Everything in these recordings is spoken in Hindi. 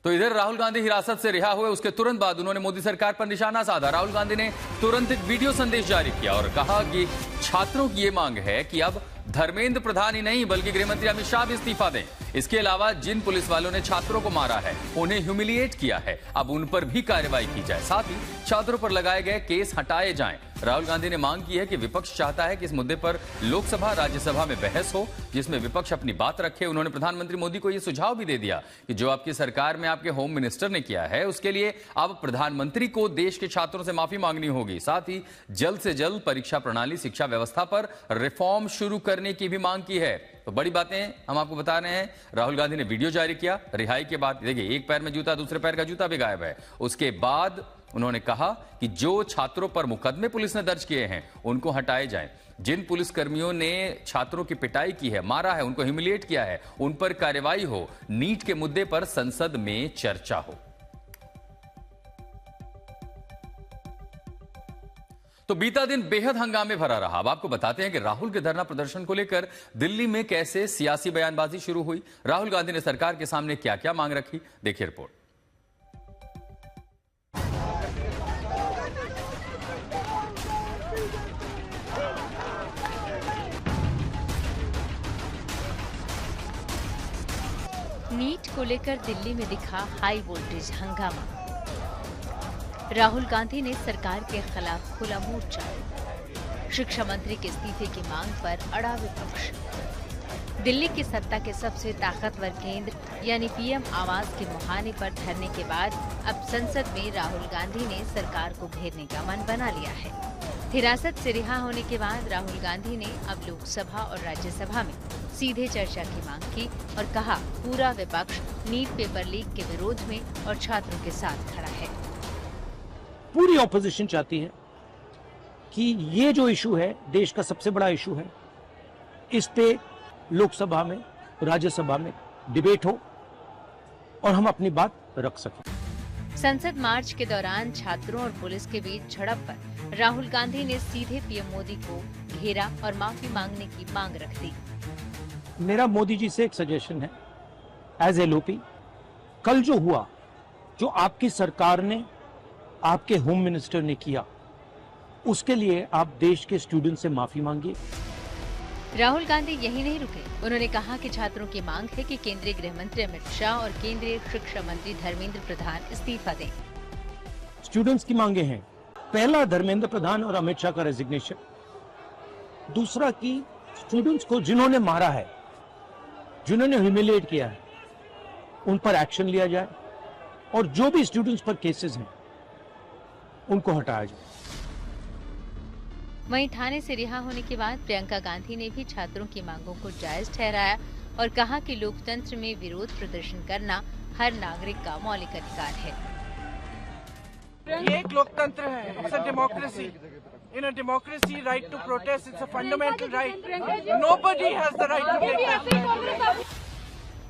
तो इधर राहुल गांधी हिरासत से रिहा हुए उसके तुरंत बाद उन्होंने मोदी सरकार पर निशाना साधा। राहुल गांधी ने तुरंत एक वीडियो संदेश जारी किया और कहा कि छात्रों की ये मांग है कि अब धर्मेंद्र प्रधान ही नहीं बल्कि गृहमंत्री अमित शाह भी इस्तीफा दें। इसके अलावा जिन पुलिस वालों ने छात्रों को मारा है, उन्हें ह्यूमिलिएट किया है, अब उन पर भी कार्रवाई की जाए। साथ ही छात्रों पर लगाए गए केस हटाए जाएं। राहुल गांधी ने मांग की है कि विपक्ष चाहता है कि इस मुद्दे पर लोकसभा राज्यसभा में बहस हो, जिसमें विपक्ष अपनी बात रखे। उन्होंने प्रधानमंत्री मोदी को यह सुझाव भी दे दिया कि जो आपकी सरकार में आपके होम मिनिस्टर ने किया है, उसके लिए अब प्रधानमंत्री को देश के छात्रों से माफी मांगनी होगी। साथ ही जल्द से जल्द परीक्षा प्रणाली, शिक्षा व्यवस्था पर रिफॉर्म शुरू करने की भी मांग की है। तो बड़ी बातें हम आपको बता रहे हैं। राहुल गांधी ने वीडियो जारी किया रिहाई के बाद। देखिए, एक पैर में जूता, दूसरे पैर का जूता भी गायब है। उसके बाद उन्होंने कहा कि जो छात्रों पर मुकदमे पुलिस ने दर्ज किए हैं, उनको हटाए जाएं। जिन पुलिसकर्मियों ने छात्रों की पिटाई की है, मारा है, उनको ह्यूमिलिएट किया है, उन पर कार्रवाई हो। नीट के मुद्दे पर संसद में चर्चा हो। तो बीता दिन बेहद हंगामे भरा रहा। अब आपको बताते हैं कि राहुल के धरना प्रदर्शन को लेकर दिल्ली में कैसे सियासी बयानबाजी शुरू हुई। राहुल गांधी ने सरकार के सामने क्या क्या मांग रखी, देखिए रिपोर्ट। नीट को लेकर दिल्ली में दिखा हाई वोल्टेज हंगामा। राहुल गांधी ने सरकार के खिलाफ खुला मोर्चा। शिक्षा मंत्री के इस्तीफे की मांग पर अड़ा विपक्ष। दिल्ली की सत्ता के सबसे ताकतवर केंद्र यानी पीएम आवास के मुहाने पर धरने के बाद अब संसद में राहुल गांधी ने सरकार को घेरने का मन बना लिया है। हिरासत से रिहा होने के बाद राहुल गांधी ने अब लोकसभा और राज्यसभा में सीधे चर्चा की मांग की और कहा पूरा विपक्ष नीट पेपर लीक के विरोध में और छात्रों के साथ खड़ा है। पूरी ऑपोजिशन चाहती है कि ये जो इशू है, देश का सबसे बड़ा इशू है, इस पे लोकसभा में, राज्यसभा में डिबेट हो और हम अपनी बात रख सकें। संसद मार्च के दौरान छात्रों और पुलिस के बीच झड़प पर राहुल गांधी ने सीधे पीएम मोदी को घेरा और माफी मांगने की मांग रख दी। मेरा मोदी जी से एक सजेशन है, एज एलओपी, कल जो हुआ, जो आपकी सरकार ने, आपके होम मिनिस्टर ने किया, उसके लिए आप देश के स्टूडेंट से माफी मांगिए। राहुल गांधी यही नहीं रुके। उन्होंने कहा कि छात्रों की मांग है कि केंद्रीय गृह मंत्री अमित शाह और केंद्रीय शिक्षा मंत्री धर्मेंद्र प्रधान इस्तीफा दें। स्टूडेंट्स की मांगे हैं, पहला धर्मेंद्र प्रधान और अमित शाह का रेजिग्नेशन, दूसरा कि स्टूडेंट्स को जिन्होंने मारा है, जिन्होंने ह्यूमिलिएट किया है, उन पर एक्शन लिया जाए और जो भी स्टूडेंट्स पर केसेस हैं उनको हटाया जाए। वहीं थाने से रिहा होने के बाद प्रियंका गांधी ने भी छात्रों की मांगों को जायज ठहराया और कहा कि लोकतंत्र में विरोध प्रदर्शन करना हर नागरिक का मौलिक अधिकार है। ये एक लोकतंत्र है, it's a democracy. In a democracy, right to protest, it's a fundamental right. Nobody has the right to take that.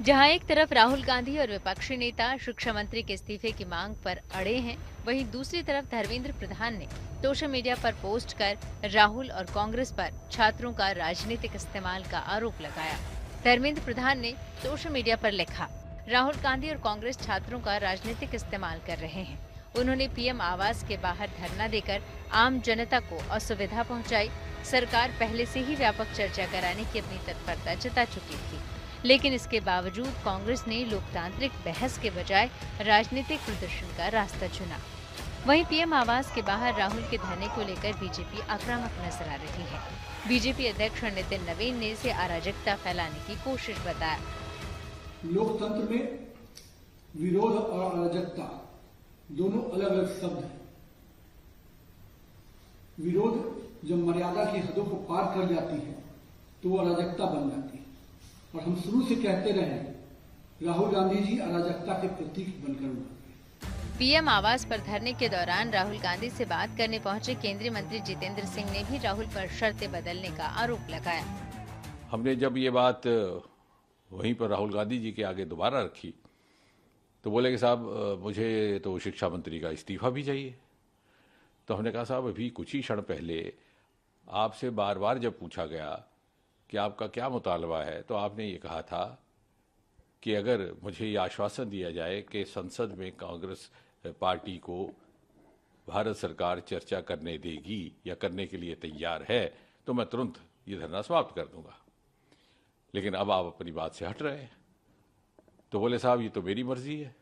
जहां एक तरफ राहुल गांधी और विपक्षी नेता शिक्षा मंत्री के इस्तीफे की मांग पर अड़े हैं, वहीं दूसरी तरफ धर्मेंद्र प्रधान ने सोशल मीडिया पर पोस्ट कर राहुल और कांग्रेस पर छात्रों का राजनीतिक इस्तेमाल का आरोप लगाया। धर्मेंद्र प्रधान ने सोशल मीडिया पर लिखा, राहुल गांधी और कांग्रेस छात्रों का राजनीतिक इस्तेमाल कर रहे हैं। उन्होंने पीएम आवास के बाहर धरना देकर आम जनता को असुविधा पहुंचाई। सरकार पहले से ही व्यापक चर्चा कराने की अपनी तत्परता जता चुकी थी, लेकिन इसके बावजूद कांग्रेस ने लोकतांत्रिक बहस के बजाय राजनीतिक प्रदर्शन का रास्ता चुना। वहीं पीएम आवास के बाहर राहुल के धरने को लेकर बीजेपी आक्रामक नजर आ रही है। बीजेपी अध्यक्ष नितिन नवीन ने इसे अराजकता फैलाने की कोशिश बताया। लोकतंत्र में विरोध और अराजकता दोनों अलग अलग शब्द हैं। विरोध जब मर्यादा की हदों को पार कर जाती है तो वो अराजकता बन जाती है, और हम शुरू से कहते रहे, राहुल गांधी जी अराजकता के प्रतीक बनकर उभरे। पीएम आवास पर धरने के दौरान राहुल गांधी से बात करने पहुंचे केंद्रीय मंत्री जितेंद्र सिंह ने भी राहुल पर शर्तें बदलने का आरोप लगाया। हमने जब ये बात वहीं पर राहुल गांधी जी के आगे दोबारा रखी तो बोले कि साहब मुझे तो शिक्षा मंत्री का इस्तीफा भी चाहिए। तो हमने कहा साहब अभी कुछ ही क्षण पहले आपसे बार बार जब पूछा गया कि आपका क्या मुतालबा है, तो आपने ये कहा था कि अगर मुझे ये आश्वासन दिया जाए कि संसद में कांग्रेस पार्टी को भारत सरकार चर्चा करने देगी या करने के लिए तैयार है, तो मैं तुरंत ये धरना समाप्त कर दूंगा। लेकिन अब आप अपनी बात से हट रहे हैं। तो बोले साहब ये तो मेरी मर्जी है,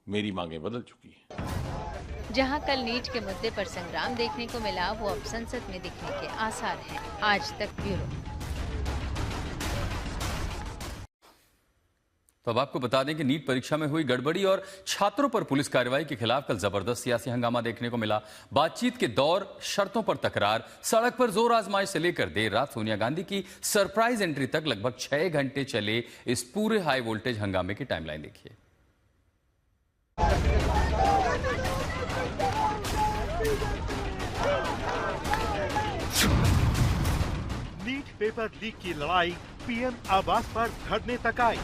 मेरी मांगें बदल चुकी हैं। जहां कल नीट के मुद्दे पर संग्राम देखने को मिला, वो अब संसद में दिखने के आसार हैं। आज तक ब्यूरो। तो अब आपको बता दें कि नीट परीक्षा में हुई गड़बड़ी और छात्रों पर पुलिस कार्रवाई के खिलाफ कल जबरदस्त सियासी हंगामा देखने को मिला। बातचीत के दौर, शर्तों पर तकरार, सड़क पर जोर आजमाइश से लेकर देर रात सोनिया गांधी की सरप्राइज एंट्री तक लगभग 6 घंटे चले इस पूरे हाई वोल्टेज हंगामे की टाइमलाइन देखिए। नीट पेपर लीक की लड़ाई पीएम आवास पर धरने तक आई।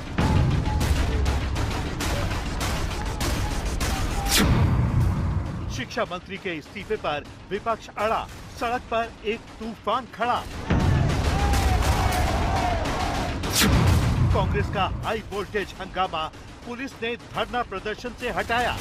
शिक्षा मंत्री के इस्तीफे पर विपक्ष अड़ा, सड़क पर एक तूफान खड़ा। कांग्रेस का हाई वोल्टेज हंगामा पुलिस ने धरना प्रदर्शन से हटाया।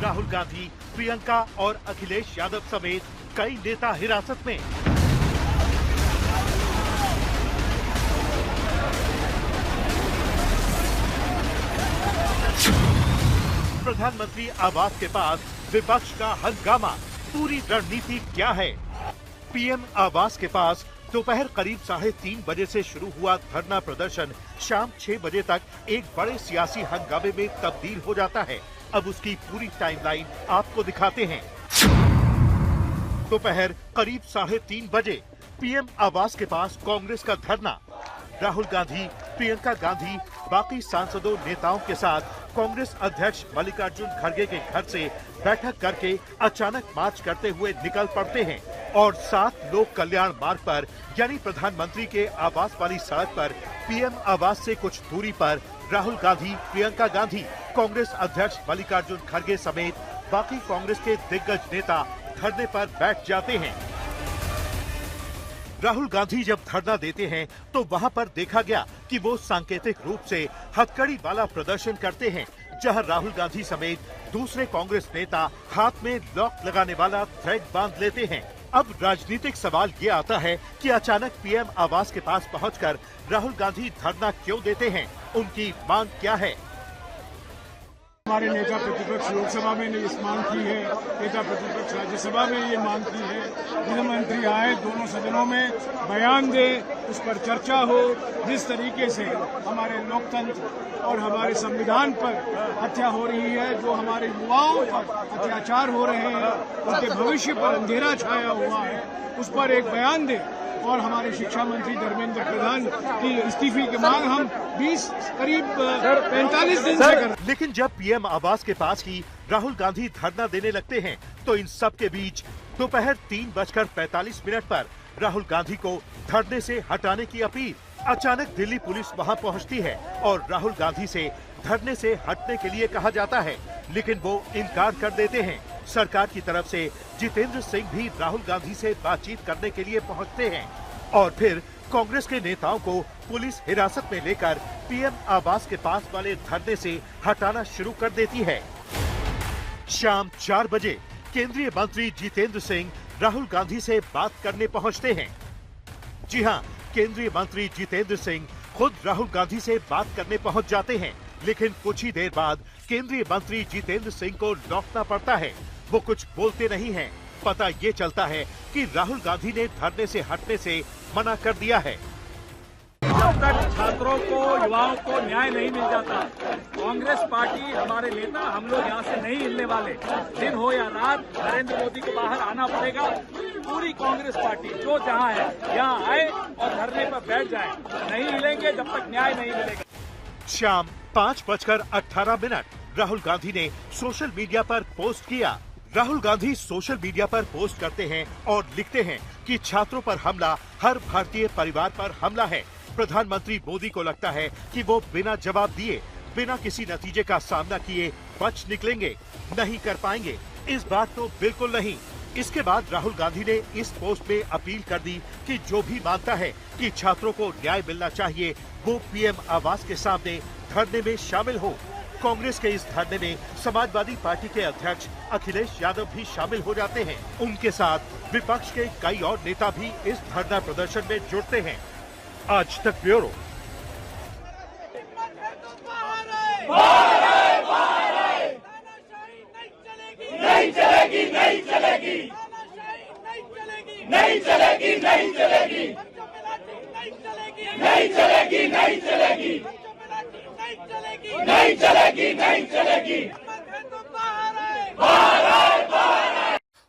राहुल गांधी, प्रियंका और अखिलेश यादव समेत कई नेता हिरासत में। प्रधानमंत्री आवास के पास विपक्ष का हंगामा, पूरी रणनीति क्या है? पीएम आवास के पास दोपहर करीब 3:30 बजे से शुरू हुआ धरना प्रदर्शन शाम 6 बजे तक एक बड़े सियासी हंगामे में तब्दील हो जाता है। अब उसकी पूरी टाइमलाइन आपको दिखाते हैं। दोपहर करीब 3:30 बजे पीएम आवास के पास कांग्रेस का धरना। राहुल गांधी, प्रियंका गांधी, बाकी सांसदों, नेताओं के साथ कांग्रेस अध्यक्ष मल्लिकार्जुन खड़गे के घर से बैठक करके अचानक मार्च करते हुए निकल पड़ते हैं और 7 लोक कल्याण मार्ग पर यानी प्रधानमंत्री के आवास वाली सड़क पर पीएम आवास से कुछ दूरी पर राहुल गांधी, प्रियंका गांधी, कांग्रेस अध्यक्ष मल्लिकार्जुन खड़गे समेत बाकी कांग्रेस के दिग्गज नेता धरने पर बैठ जाते हैं। राहुल गांधी जब धरना देते हैं तो वहां पर देखा गया कि वो सांकेतिक रूप से हथकड़ी वाला प्रदर्शन करते हैं, जहां राहुल गांधी समेत दूसरे कांग्रेस नेता हाथ में लॉक लगाने वाला थ्रेड बांध लेते हैं। अब राजनीतिक सवाल ये आता है कि अचानक पीएम आवास के पास पहुंचकर राहुल गांधी धरना क्यों देते हैं? उनकी मांग क्या है? हमारे नेता प्रतिपक्ष लोकसभा में ने इस मांग की है, नेता प्रतिपक्ष राज्यसभा में ये मांग की है, गृह मंत्री आए, दोनों सदनों में बयान दे, उस पर चर्चा हो। जिस तरीके से हमारे लोकतंत्र और हमारे संविधान पर हत्या हो रही है, जो हमारे युवाओं पर अत्याचार हो रहे हैं, उनके भविष्य पर अंधेरा छाया हुआ है, उस पर एक बयान दे। और हमारे शिक्षा मंत्री धर्मेंद्र प्रधान की इस्तीफे की मांग हम करीब 45 दिन से कर। लेकिन जब पीएम आवास के पास ही राहुल गांधी धरना देने लगते हैं तो इन सब के बीच दोपहर 3:45 पर राहुल गांधी को धरने से हटाने की अपील। अचानक दिल्ली पुलिस वहां पहुंचती है और राहुल गांधी से धरने से हटने के लिए कहा जाता है, लेकिन वो इनकार कर देते हैं। सरकार की तरफ से जितेंद्र सिंह भी राहुल गांधी से बातचीत करने के लिए पहुंचते हैं और फिर कांग्रेस के नेताओं को पुलिस हिरासत में लेकर पीएम आवास के पास वाले धरने से हटाना शुरू कर देती है। शाम 4 बजे केंद्रीय मंत्री जितेंद्र सिंह राहुल गांधी से बात करने पहुंचते हैं। जी हां, केंद्रीय मंत्री जितेंद्र सिंह खुद राहुल गांधी से बात करने पहुंच जाते हैं, लेकिन कुछ ही देर बाद केंद्रीय मंत्री जितेंद्र सिंह को लौटना पड़ता है। वो कुछ बोलते नहीं हैं। पता ये चलता है कि राहुल गांधी ने धरने से हटने से मना कर दिया है। जब तक छात्रों को, युवाओं को न्याय नहीं मिल जाता, कांग्रेस पार्टी, हमारे नेता, हम लोग यहाँ से नहीं हिलने वाले। दिन हो या रात, नरेंद्र मोदी को बाहर आना पड़ेगा। पूरी कांग्रेस पार्टी जो जहाँ है यहाँ आए और धरने पर बैठ जाए। नहीं हिलेंगे जब तक न्याय नहीं मिलेगा। शाम 5:18 राहुल गांधी ने सोशल मीडिया पर पोस्ट किया। राहुल गांधी सोशल मीडिया पर पोस्ट करते हैं और लिखते हैं कि छात्रों पर हमला हर भारतीय परिवार पर हमला है। प्रधानमंत्री मोदी को लगता है कि वो बिना जवाब दिए, बिना किसी नतीजे का सामना किए बच निकलेंगे, नहीं कर पाएंगे। इस बार तो बिल्कुल नहीं। इसके बाद राहुल गांधी ने इस पोस्ट में अपील कर दी कि जो भी मानता है कि छात्रों को न्याय मिलना चाहिए, वो पीएम आवास के सामने धरने में शामिल हो। कांग्रेस के इस धरने में समाजवादी पार्टी के अध्यक्ष अखिलेश यादव भी शामिल हो जाते हैं। उनके साथ विपक्ष के कई और नेता भी इस धरना प्रदर्शन में जुड़ते हैं। आज तक ब्यूरो। नहीं चलेगी, नहीं चलेगी, नहीं चलेगी, नहीं चलेगी, नहीं चलेगी, नहीं चलेगी, नहीं चलेगी, नहीं चलेगी, नहीं चलेगी, बाहर